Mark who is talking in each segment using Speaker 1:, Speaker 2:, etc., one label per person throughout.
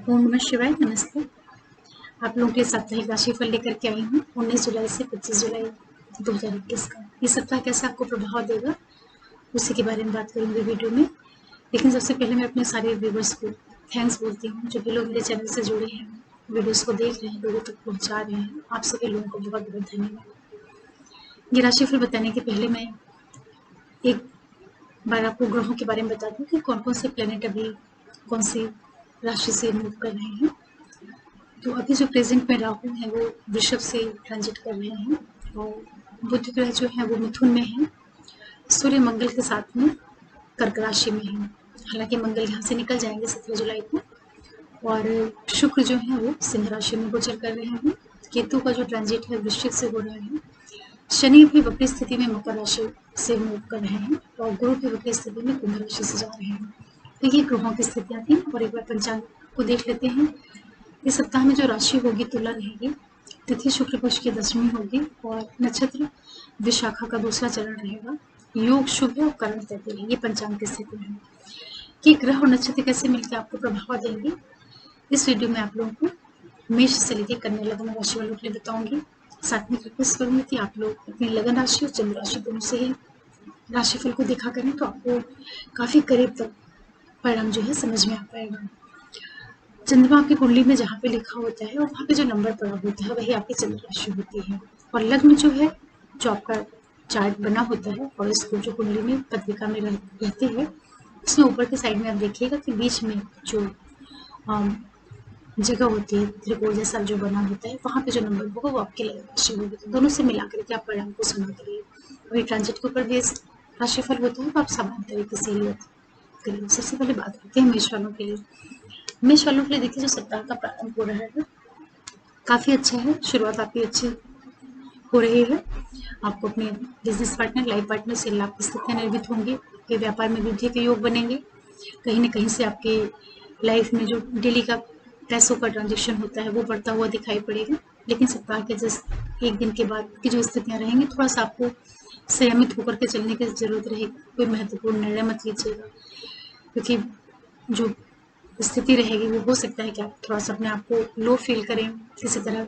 Speaker 1: ओम नमः शिवाय। नमस्ते। आप लोगों के साप्ताहिक राशिफल लेकर के आई हूँ 19 जुलाई से 25 जुलाई 2021 का। ये सप्ताह कैसे आपको प्रभाव देगा उसी के बारे में बात करेंगे वीडियो में। लेकिन सबसे पहले मैं अपने सारे व्यूवर्स को थैंक्स बोलती हूँ जो भी लोग मेरे चैनल से जुड़े हैं, वीडियोस को देख रहे हैं, लोगों तक पहुँचा रहे हैं। आप सभी लोगों को बहुत बहुत धन्यवाद। ये राशिफल बताने के पहले मैं एक बार आपको ग्रहों के बारे में बता दूं कि कौन कौन से प्लेनेट अभी कौन सी राशि से मूव कर रहे हैं। तो अभी जो प्रेजेंट में राहु है वो वृषभ से ट्रांजिट कर रहे हैं और बुध ग्रह जो है वो मिथुन में है। सूर्य मंगल के साथ में कर्क राशि में है। हालांकि मंगल यहाँ से निकल जाएंगे 17 जुलाई को। और शुक्र जो है वो सिंह राशि में गोचर कर रहे हैं। केतु का जो ट्रांजिट है वृश्चिक से हो रहा है। शनि भी वक्री स्थिति में मकर राशि से मूव कर रहे हैं और गुरु भी वक्री स्थिति में कुंभ राशि से जा रहे हैं। तो ये ग्रहों की स्थितियां थी और एक बार पंचांग को देख लेते हैं। इस सप्ताह में जो राशि होगी तुला रहेगी, तिथि शुक्ल पक्ष की दशमी होगी और नक्षत्र विशाखा का दूसरा चरण रहेगा। योग शुभ है और करण तैतिल है। ये पंचांग की स्थिति है कि ग्रह और नक्षत्र कैसे मिलकर आपको प्रभाव देंगे। इस वीडियो में आप लोगों को मेष से लेकर कन्या लग्न राशि वालों के लिए बताऊंगी। साथ में रिक्वेस्ट करूंगी कि आप लोग अपनी लगन राशि और चंद्र राशि दोनों से ही राशिफल को देखा करें तो आपको काफी करीब तक परिणाम जो है समझ में आ पाएगा। चंद्रमा आपकी कुंडली में जहाँ पे लिखा होता है और वहाँ पे जो नंबर पड़ा होता है वही आपकी चंद्र राशि होती है। और लग्न जो है जो आपका चार्ट बना होता है और इसको जो कुंडली में पत्रिका में रहते हैं उसमें ऊपर के साइड में आप देखिएगा कि बीच में जो जगह होती है त्रिकोण जैसा जो बना होता है वहाँ पे जो नंबर होगा वो आपकी लगन राशि होगी। तो दोनों से मिला करके आप परिणाम को सुना करिए। वही ट्रांजिट के ऊपर बेस्ड राशिफल होता है तो आप सामान्य तरीके से ही करिए। सबसे पहले बात करते हैं मेष वालों के लिए। मेष वालों के लिए देखिए जो सप्ताह का प्रारंभ हो रहा है काफी अच्छा है। शुरुआत आपकी अच्छी हो रही है। आपको अपने बिजनेस पार्टनर लाइफ पार्टनर से लाभ की स्थितियां निर्मित होंगी। आपके व्यापार में वृद्धि के योग बनेंगे। कहीं न कहीं से आपके लाइफ में जो डेली का पैसों का ट्रांजेक्शन होता है वो बढ़ता हुआ दिखाई पड़ेगा। लेकिन सप्ताह के जस्ट एक दिन के बाद की जो स्थितियां रहेंगी थोड़ा सा आपको संयमित होकर के चलने की जरूरत रहेगी। कोई महत्वपूर्ण निर्णय मत लीजिएगा क्योंकि जो स्थिति रहेगी वो हो सकता है कि आप थोड़ा सा अपने आप को लो फील करें, किसी तरह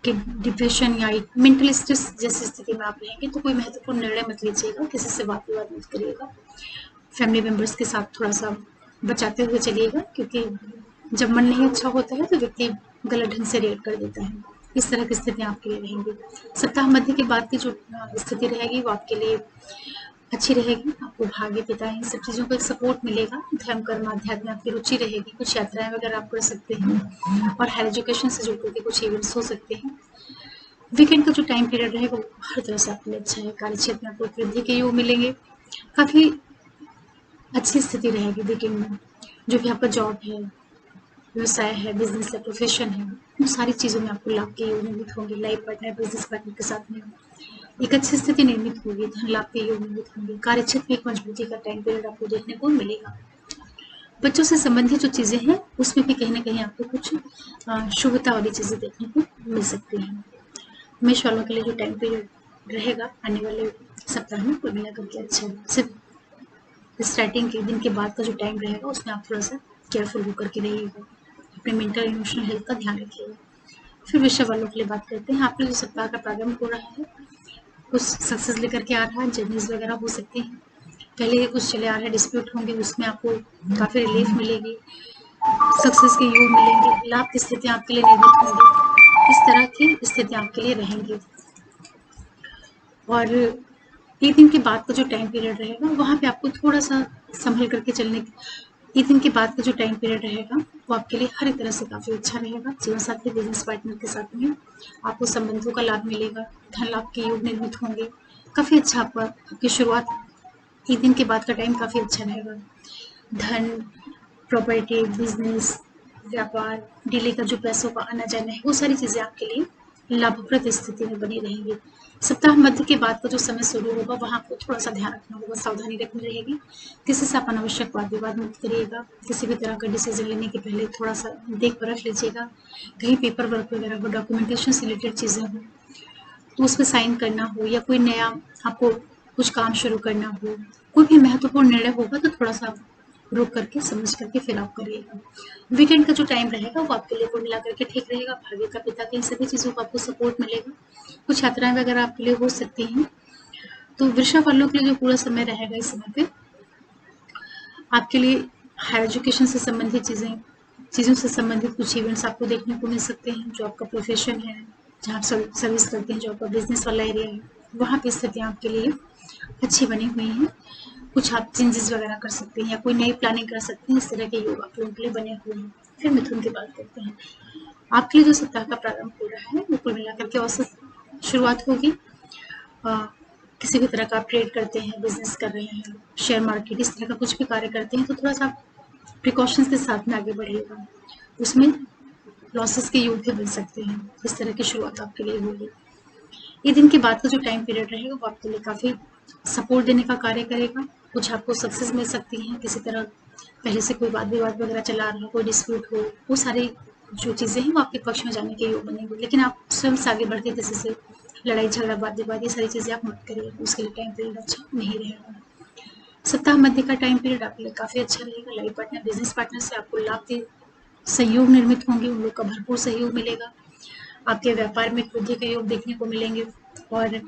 Speaker 1: के डिप्रेशन या मेंटल स्ट्रेस जैसी स्थिति में आप रहेंगे। तो कोई महत्वपूर्ण निर्णय मत लीजिएगा, किसी से वाद विवाद मत करिएगा। फैमिली मेंबर्स के साथ थोड़ा सा बचाते हुए चलिएगा क्योंकि जब मन नहीं अच्छा होता है तो व्यक्ति गलत ढंग से रिएक्ट कर देता है। इस तरह की स्थितियां आपके लिए रहेंगी। सप्ताह मध्य के बाद की जो स्थिति रहेगी वो आपके लिए अच्छी रहेगी। आपको भाग्य पिता इन सब चीज़ों का एक सपोर्ट मिलेगा। धर्म कर्म अध्यात्म में आपकी रुचि रहेगी। कुछ यात्राएं वगैरह आप कर सकते हैं और हायर एजुकेशन से जुड़ करके कुछ इवेंट्स हो सकते हैं। वीकेंड का जो टाइम पीरियड रहेगा वो हर तरह से आपके लिए अच्छा है। कार्य क्षेत्र में आपको वृद्धि के योग मिलेंगे। काफ़ी अच्छी स्थिति रहेगी वीकेंड में। जो भी आपका जॉब है, व्यवसाय है, बिजनेस है, प्रोफेशन है, उन सारी चीज़ों में आपको लाभ के योग निर्मित होंगे। लाइफ पार्टनर बिजनेस पार्टनर के साथ में एक अच्छी स्थिति निर्मित होगी। धन लाभ के योग निर्मित होंगे। कार्य क्षेत्र में एक मजबूती का टाइम पीरियड आपको देखने को मिलेगा। बच्चों से संबंधित जो चीजें हैं उसमें भी कहीं ना कहीं आपको कुछ शुभता वाली चीजें देखने को मिल सकती हैं। मेष वालों के लिए जो टाइम पीरियड रहेगा आने वाले सप्ताह में कुल मिलाकर के अच्छा है। सिर्फ स्टार्टिंग के दिन के बाद का जो टाइम रहेगा उसमें आप थोड़ा सा केयरफुल होकर के रहिएगा। अपने मेंटल इमोशनल हेल्थ का ध्यान रखिएगा। फिर वृषभ वालों के लिए बात करते हैं। आपके जो सप्ताह का प्रारंभ हो रहा है कुछ सक्सेस लेकर के आ रहा है। जर्नीज वगैरह हो सकती हैं। पहले ही कुछ चले आ रहे डिस्प्यूट होंगे उसमें आपको काफ़ी रिलीफ मिलेगी। सक्सेस के योग मिलेंगे। लाभ की स्थितियाँ आपके लिए निर्मित होंगी। इस तरह की स्थितियाँ आपके लिए रहेंगी। और एक दिन के बाद का जो टाइम पीरियड रहेगा वहाँ पे आपको थोड़ा सा संभल करके चलने एक दिन के बाद का जो टाइम पीरियड रहेगा वो आपके लिए हर एक तरह से काफ़ी अच्छा रहेगा। जीवन साथी बिजनेस पार्टनर के साथ में आपको संबंधों का लाभ मिलेगा। धन लाभ के योग निर्मित होंगे। काफ़ी अच्छा आपकी शुरुआत एक दिन के बाद का टाइम काफ़ी अच्छा रहेगा। धन, प्रॉपर्टी, बिजनेस, व्यापार, डेली का जो पैसों का आना जाना है वो सारी चीज़ें आपके लिए लाभप्रद स्थिति में बनी रहेंगी। सप्ताह मध्य के बाद का जो समय शुरू होगा वहाँ आपको थोड़ा सा ध्यान रखना होगा, सावधानी रखनी रहेगी। किसी से आप अनावश्यक वाद विवाद मत करिएगा। किसी भी तरह का डिसीजन लेने के पहले थोड़ा सा देख परख लीजिएगा। कहीं पेपर वर्क वगैरह हो, डॉक्यूमेंटेशन से रिलेटेड चीज़ें हो तो उस पर साइन करना हो या कोई नया आपको कुछ काम शुरू करना हो, कोई भी महत्वपूर्ण निर्णय होगा तो थोड़ा सा रुक करके समझ करके फिर आप करिएगा। वीकेंड का जो टाइम रहेगा वो आपके लिए कुल मिलाकर के ठीक रहेगा। भाग्य का पिता के इन सभी चीज़ों का आपको सपोर्ट मिलेगा। कुछ यात्राएं वगैरह आपके लिए हो सकती हैं। तो वृषभ वालों के लिए जो पूरा समय रहेगा इस समय पे आपके लिए हायर एजुकेशन से संबंधित चीज़ों से संबंधित कुछ इवेंट्स आपको देखने को मिल सकते हैं। जो आपका प्रोफेशन है, जहाँ आप सर्विस करते हैं, जो आपका बिजनेस वाला एरिया है, वहाँ पे स्थितियाँ आपके लिए अच्छी बनी हुई हैं। कुछ आप चेंजेस वगैरह कर सकते हैं या कोई नई प्लानिंग कर सकते हैं। इस तरह के योग आप लोगों के लिए बने हुए हैं। फिर मिथुन की बात करते हैं। आपके लिए जो सप्ताह का प्रारंभ हो रहा है वो कुल मिलाकर के औसत शुरुआत होगी। किसी भी तरह का आप ट्रेड करते हैं, बिजनेस कर रहे हैं, शेयर मार्केट, इस तरह का कुछ भी कार्य करते हैं तो थोड़ा सा प्रिकॉशंस के साथ में आगे बढ़िएगा। उसमें लॉसेस के योग भी बन सकते हैं। इस तरह की शुरुआत आपके लिए होगी। ये दिन के बाद का जो टाइम पीरियड रहेगा वो आपके लिए काफ़ी सपोर्ट देने का कार्य करेगा। कुछ आपको सक्सेस मिल सकती है। किसी तरह पहले से कोई वाद विवाद वगैरह चला रहा हो, कोई डिस्प्यूट हो, वो सारी जो चीज़ें हैं वो आपके पक्ष में जाने के योग बनेंगे। लेकिन आप स्वयं से आगे बढ़ के किसी से लड़ाई झगड़ा, वाद विवाद, ये सारी चीज़ें आप मत करिए। उसके लिए टाइम पीरियड अच्छा नहीं रहेगा। सप्ताह मध्य का टाइम पीरियड आपके लिए काफ़ी अच्छा रहेगा। लाइफ पार्टनर, बिजनेस पार्टनर से आपको लाभ के सहयोग निर्मित होंगे। उन लोग का भरपूर सहयोग मिलेगा। आपके व्यापार में वृद्धि के योग देखने को मिलेंगे और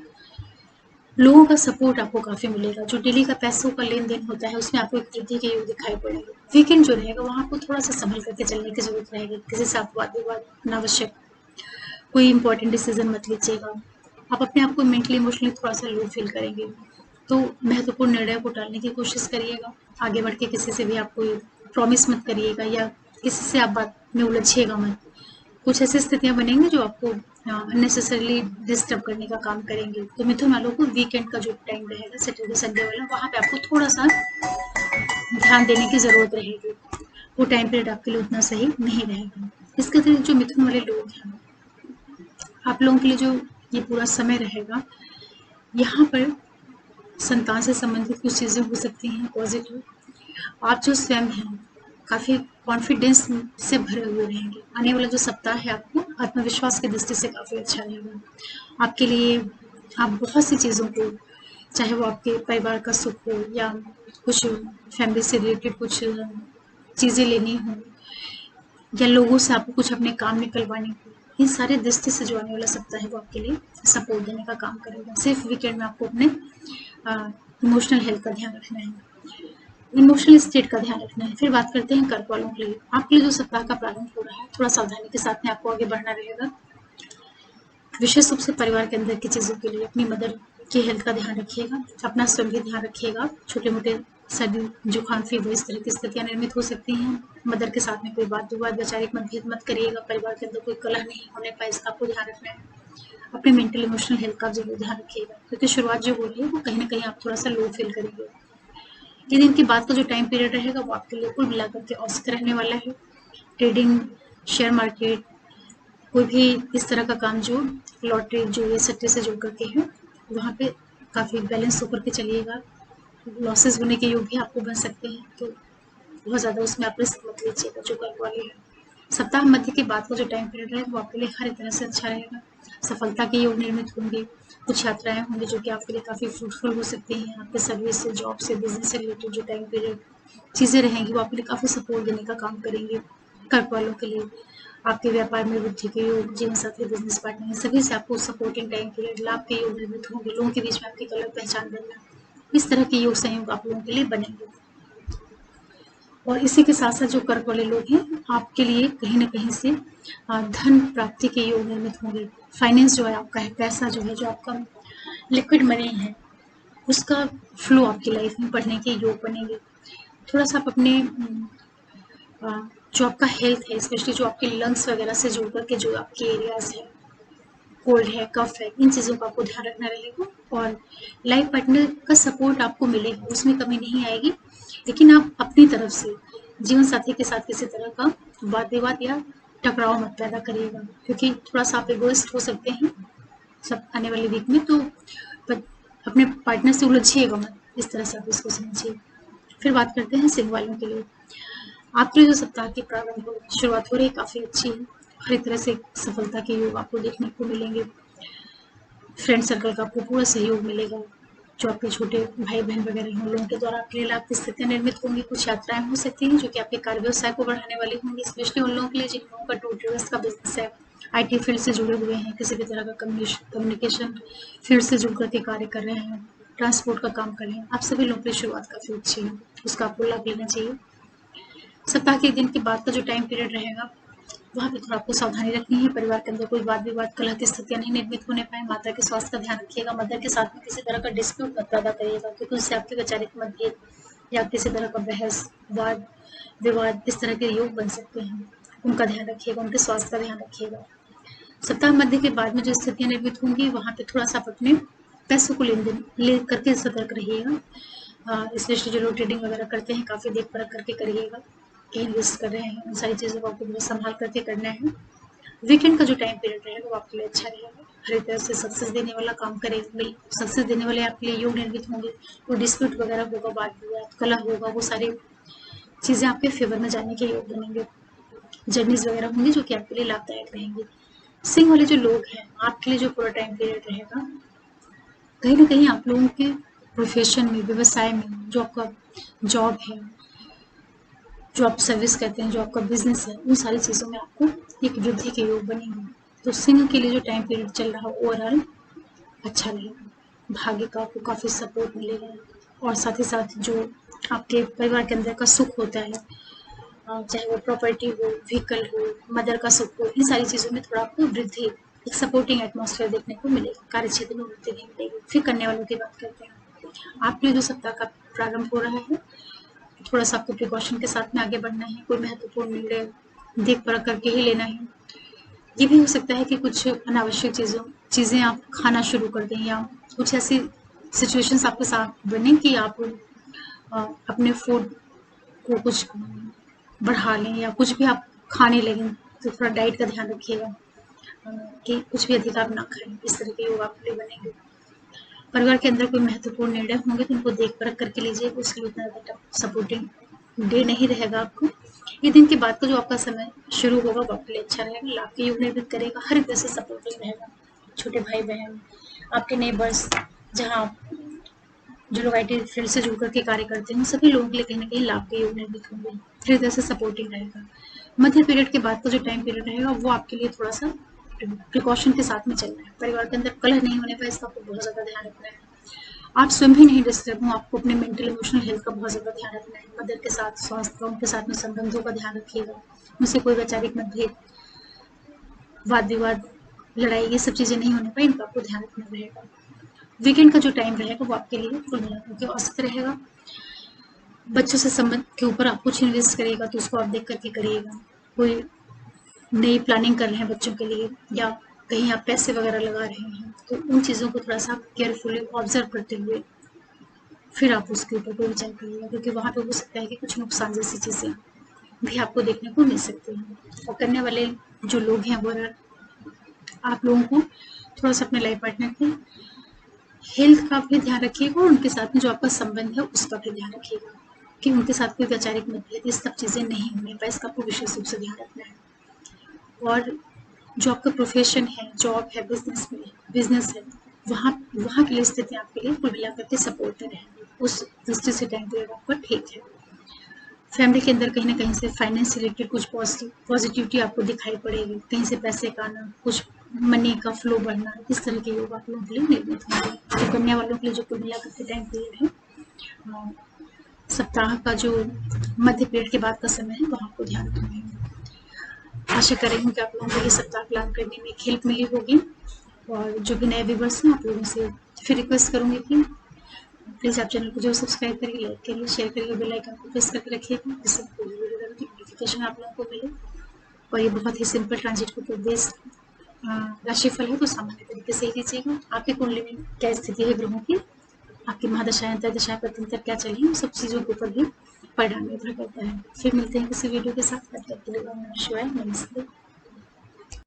Speaker 1: लोगों का सपोर्ट आपको काफ़ी मिलेगा। जो डेली का पैसों का लेन देन होता है उसमें आपको एक वृद्धि के योग दिखाई पड़ेंगे। वीकेंड जो रहेगा वहाँ आपको थोड़ा सा संभल करके चलने की जरूरत रहेगी। किसी से आप वाद विवाद अनावश्यक कोई इंपॉर्टेंट डिसीजन मत लीजिएगा। आप अपने आप को मेंटली इमोशनली थोड़ा सा लो फील करेंगे तो महत्वपूर्ण निर्णय को टालने की कोशिश करिएगा। आगे बढ़ के किसी से भी आप कोई प्रॉमिस मत करिएगा या किसी से आप बात में उलझिएगा मत। कुछ ऐसी स्थितियां बनेंगी जो आपको अननेसेसरीली डिस्टर्ब करने का काम करेंगे। तो मिथुन वालों को वीकेंड का जो टाइम रहेगा सैटरडे संडे वाला, वहाँ पे आपको थोड़ा सा ध्यान देने की ज़रूरत रहेगी। वो टाइम पीरियड आपके लिए उतना सही नहीं रहेगा। इसके अतिरिक्त जो मिथुन वाले लोग हैं, आप लोगों के लिए जो ये पूरा समय रहेगा, यहाँ पर संतान से संबंधित कुछ चीज़ें हो सकती हैं पॉजिटिव। आप जो स्वयं हैं काफ़ी कॉन्फिडेंस से भरे हुए रहेंगे। आने वाला जो सप्ताह है आपको आत्मविश्वास की दृष्टि से काफ़ी अच्छा रहेगा। आपके लिए आप बहुत सी चीज़ों को, चाहे वो आपके परिवार का सुख हो या कुछ फैमिली से रिलेटेड कुछ चीज़ें लेनी हो या लोगों से आपको कुछ अपने काम निकलवाने हो, इन सारे दृष्टि से जो आने वाला सप्ताह है वो आपके लिए सपोर्ट देने का काम करेगा। सिर्फ वीकेंड में आपको अपने इमोशनल हेल्थ का ध्यान रखना है, इमोशनल स्टेट का ध्यान रखना है। फिर बात करते हैं कर्क वालों के लिए। आपके लिए जो सप्ताह का प्रारंभ हो रहा है थोड़ा सावधानी के साथ में आपको आगे बढ़ना रहेगा। विशेष रूप से परिवार के अंदर की चीज़ों के लिए अपनी मदर की हेल्थ का ध्यान रखिएगा, अपना स्वयं भी ध्यान रखिएगा। छोटे मोटे सर्दी, जुकाम, फीवर, इस तरह की स्थितियाँ निर्मित हो सकती हैं। मदर के साथ में कोई वाद विवाद, वैचारिक मतभेद मत करिएगा। परिवार के अंदर कोई कलह नहीं होने पाए, इसका आपको ध्यान रखना है। अपने मेंटल इमोशनल हेल्थ का जरूर ध्यान रखिएगा, क्योंकि शुरुआत जो हो रही है वो कहीं ना कहीं आप थोड़ा सा लो फील करेंगे। ये दिन के बाद का जो टाइम पीरियड रहेगा वो आपके लिए कुल मिलाकर के औसत रहने वाला है। ट्रेडिंग, शेयर मार्केट, कोई भी इस तरह का काम जो लॉटरी, जो ये सट्टे से जुड़ करके है, वहाँ पे काफ़ी बैलेंस होकर के चलिएगा। लॉसेस होने के योग भी आपको बन सकते हैं, तो बहुत ज़्यादा उसमें आप रिस्क मत लीजिएगा जो कर्क वाले हैं। सप्ताह मध्य के बाद का जो टाइम पीरियड है वो आपके लिए हर तरह से अच्छा रहेगा। सफलता के योग निर्मित होंगे। कुछ यात्राएं होंगी जो कि आपके लिए काफ़ी फ्रूटफुल हो सकती हैं। आपके सर्विस से, जॉब से, बिजनेस से रिलेटेड जो टाइम पीरियड चीज़ें रहेंगी वो आपके लिए काफ़ी सपोर्ट देने का काम करेंगे। कर्क वालों के लिए आपके व्यापार में वृद्धि के योग, जीवन साथी, बिजनेस पार्टनर, सभी से आपको सपोर्टिंग टाइम पीरियड, लाभ के योग निर्मित होंगे। लोगों के बीच में आपकी एक अलग पहचान बनना, इस तरह के योग संयोग आप लोगों के लिए बनेंगे। और इसी के साथ साथ जो कर्क वाले लोग हैं आपके लिए कहीं ना कहीं से धन प्राप्ति के योग निर्मित होंगे। फाइनेंस जो है आपका है, पैसा जो है, जो आपका लिक्विड मनी है, उसका फ्लो आपकी लाइफ में बढ़ने के योग बनेंगे। थोड़ा सा आप अपने जो आपका हेल्थ है, स्पेशली जो आपके लंग्स वगैरह से जुड़ करके जो आपके एरियाज है, कोल्ड है, कफ है, इन चीज़ों का आपको ध्यान रखना रहेगा। और लाइफ पार्टनर का सपोर्ट आपको मिलेगा, उसमें कमी नहीं आएगी। लेकिन आप अपनी तरफ से जीवन साथी के साथ किसी तरह का वाद विवाद या टकराव मत पैदा करिएगा, क्योंकि थोड़ा सा आप एगोइस्ट हो सकते हैं सब आने वाले वीक में। तो अपने पार्टनर से उलझिएगा मत, इस तरह से आप इसको समझिए। फिर बात करते हैं सिंह वालों के लिए। आपके लिए जो सप्ताह की प्रारंभ शुरुआत हो रही है काफ़ी अच्छी है। हर एक तरह से सफलता के योग आपको देखने को मिलेंगे। फ्रेंड सर्कल का आपको पूरा सहयोग मिलेगा। जो आपके छोटे भाई बहन वगैरह हों, लोगों के द्वारा आपके लिए लाभ की स्थितियां निर्मित होंगी। कुछ यात्राएं हो सकती हैं जो कि आपके कार्य व्यवसाय को बढ़ाने वाली होंगी, स्पेशली उन लोगों के लिए जिन लोगों का टूर ट्रेवल्स का बिजनेस है, आईटी फील्ड से जुड़े हुए हैं, किसी भी तरह का कम्युनिकेशन फील्ड से जुड़ करके कार्य कर रहे हैं, ट्रांसपोर्ट का काम कर रहे हैं, आप सभी लोगों की शुरुआत काफी अच्छी है, उसका आपको लाभ लेना चाहिए। सप्ताह के दिन के बाद का जो टाइम पीरियड रहेगा वहाँ पे थोड़ा आपको सावधानी रखनी है। परिवार के अंदर कोई वाद विवाद कलह की स्थितियां नहीं निर्मित होने पाए। माता के स्वास्थ्य का ध्यान रखिएगा। मदर के साथ में किसी तरह का डिस्प्यूट मत पैदा करिएगा, क्योंकि उससे आपके वैचारिक मतभेद या किसी तरह का बहस वाद विवाद इस तरह के योग बन सकते हैं। उनका ध्यान रखिएगा, उनके स्वास्थ्य का ध्यान रखिएगा। सप्ताह मध्य के बाद में जो स्थितियां निर्मित होंगी वहाँ पे थोड़ा सा आप अपने पैसों को लेन देन ले करके सतर्क रहिएगा। स्पेशली जो लोग ट्रेडिंग वगैरह करते हैं काफ़ी देख परख करके करिएगा। इन्वेस्ट कर रहे हैं, उन सारी चीज़ों को आपको बहुत संभाल करके करना है। वीकेंड का जो टाइम पीरियड रहेगा वो आपके लिए अच्छा रहेगा। हर तरह से सक्सेस देने वाला काम करेंगे, सक्सेस देने वाले आपके लिए योग निर्मित होंगे। वो डिस्प्यूट वगैरह होगा, वाद विवाद कलह होगा, वो सारी चीज़ें आपके फेवर में जाने के योग बनेंगे। जर्नीज वगैरह होंगी जो कि आपके लिए लाभदायक रहेंगी। सिंह वाले जो लोग हैं आपके लिए जो पूरा टाइम पीरियड रहेगा, कहीं ना कहीं आप लोगों के प्रोफेशन में, व्यवसाय में, जो आपका जॉब है, जो आप सर्विस करते हैं, जो आपका बिजनेस है, उन सारी चीज़ों में आपको एक वृद्धि के योग बनेंगे। तो सिंह के लिए जो टाइम पीरियड चल रहा है ओवरऑल अच्छा रहेगा। भाग्य का आपको काफ़ी सपोर्ट मिलेगा, और साथ ही साथ जो आपके परिवार के अंदर का सुख होता है, चाहे वो प्रॉपर्टी हो, व्हीकल हो, मदर का सुख हो, इन सारी चीज़ों में थोड़ा आपको वृद्धि, एक सपोर्टिंग एटमॉस्फेयर देखने को मिलेगा। कार्य क्षेत्र में वृद्धि नहीं मिलेगी। फिर करने वालों की बात करते हैं। आपके लिए जो सप्ताह का प्रारंभ हो रहा है, थोड़ा सा आपको प्रिकॉशन के साथ में आगे बढ़ना है। कोई महत्वपूर्ण निर्णय देख परख करके ही लेना है। ये भी हो सकता है कि कुछ अनावश्यक चीज़ें आप खाना शुरू कर दें, या कुछ ऐसी सिचुएशंस आपके साथ बने कि आप अपने फूड को कुछ बढ़ा लें, या कुछ भी आप खाने लगें। तो थोड़ा डाइट का ध्यान रखिएगा कि कुछ भी अधिक आप ना खाएं। इस तरह के योग आपके लिए बनेंगे। परिवार के अंदर कोई महत्वपूर्ण निर्णय होंगे तो उनको देख परख करके लीजिए। उसके लिए उतना ज़्यादा सपोर्टिंग डे नहीं रहेगा आपको। ये दिन के बाद का जो आपका समय शुरू होगा वो आपके लिए अच्छा रहेगा। लाभ के योग निर्मित करेगा, हर तरह से सपोर्टिंग रहेगा। छोटे भाई बहन, आपके नेबर्स, जहाँ जो लोग आईटी फील्ड से जुड़ करके कार्य करते हैं, सभी लोगों के लिए कहीं ना कहीं लाभ के योग निर्मित होंगे। हर तरह से सपोर्टिंग रहेगा। मध्य पीरियड के बाद का जो टाइम पीरियड रहेगा वो आपके लिए थोड़ा सा प्रिकॉशन के साथ में चलना है। परिवार के अंदर कलह नहीं होने पर इसका आपको बहुत ज़्यादा ध्यान रखना है। आप स्वयं भी नहीं डिस्टर्ब हो, आपको अपने मेंटल इमोशनल हेल्थ का बहुत ज़्यादा ध्यान रखना है। मदर के साथ स्वास्थ्य का, उनके साथ में संबंधों का ध्यान रखिएगा। उनसे कोई वैचारिक मतभेद, वाद विवाद, लड़ाई, ये सब चीज़ें नहीं होने पाए, इनका आपको ध्यान रखना रहेगा। वीकेंड का जो टाइम रहेगा वो आपके लिए कुल मिलाकर के औसत रहेगा। बच्चों से संबंध के ऊपर आप कुछ इन्वेस्ट करिएगा तो उसको आप देख करके करिएगा। कोई नई प्लानिंग कर रहे हैं बच्चों के लिए, या कहीं आप पैसे वगैरह लगा रहे हैं, तो उन चीज़ों को थोड़ा सा केयरफुली ऑब्जर्व करते हुए फिर आप उसके ऊपर कोई विचार करिएगा, क्योंकि वहाँ पे हो सकता है कि कुछ नुकसान जैसी चीज़ें भी आपको देखने को मिल सकती हैं। और करने वाले जो लोग हैं वो आप लोगों को थोड़ा सा अपने लाइफ पार्टनर के हेल्थ का भी ध्यान रखिएगा, और उनके साथ में जो आपका संबंध है उसका भी ध्यान रखिएगा कि उनके साथ कोई वैचारिक मतभेद, ये सब चीज़ें नहीं होने पाए, इसका आपको विशेष रूप से ध्यान रखना है। और जो आपका प्रोफेशन है, जॉब है, बिजनेस है, वहाँ वहाँ की स्थितियाँ आपके लिए कुल मिलाकर के सपोर्ट में रहेंगी। उस दृष्टि से टाइम पीरियड आपका ठीक है। फैमिली के अंदर कहीं ना कहीं से फाइनेंस से रिलेटेड कुछ पॉजिटिविटी आपको दिखाई पड़ेगी। कहीं से पैसे का आना, कुछ मनी का फ्लो बढ़ना, इस तरह के योग आप लोगों के लिए निर्मित होंगे। तो कन्या वालों के लिए जो कुल मिलाकर के टाइम पीरियड है, सप्ताह का जो मध्य पीरियड के बाद का समय है, वहाँ आपको ध्यान रखना है। आशा कर रही हूँ कि आप लोगों को ये सप्ताह प्लान करने में एक हेल्प मिली होगी। और जो भी नए व्यूवर्स हैं, आप लोगों से फिर रिक्वेस्ट करूँगी कि प्लीज़ आप चैनल को जो सब्सक्राइब करिए, लाइक करिए, शेयर करिए, बेल आइकन को प्रेस करके रखिएगा, जिससे कोई वीडियो की नोटिफिकेशन आप लोगों को मिले। और ये बहुत ही सिंपल ट्रांजिट को बेस्ड राशिफल है, तो सामान्य तरीके से ही लीजिएगा। आपकी कुंडली में क्या स्थिति है ग्रहों की, आपकी महादशाएं, अंतर्दशाएं, प्रत्यंतर क्या चली, सब चीज़ों के ऊपर भी परिणाम निर्भर करता है। फिर मिलते हैं किसी वीडियो के साथ। तब तक के लिए ओम नमः शिवाय, नमस्ते।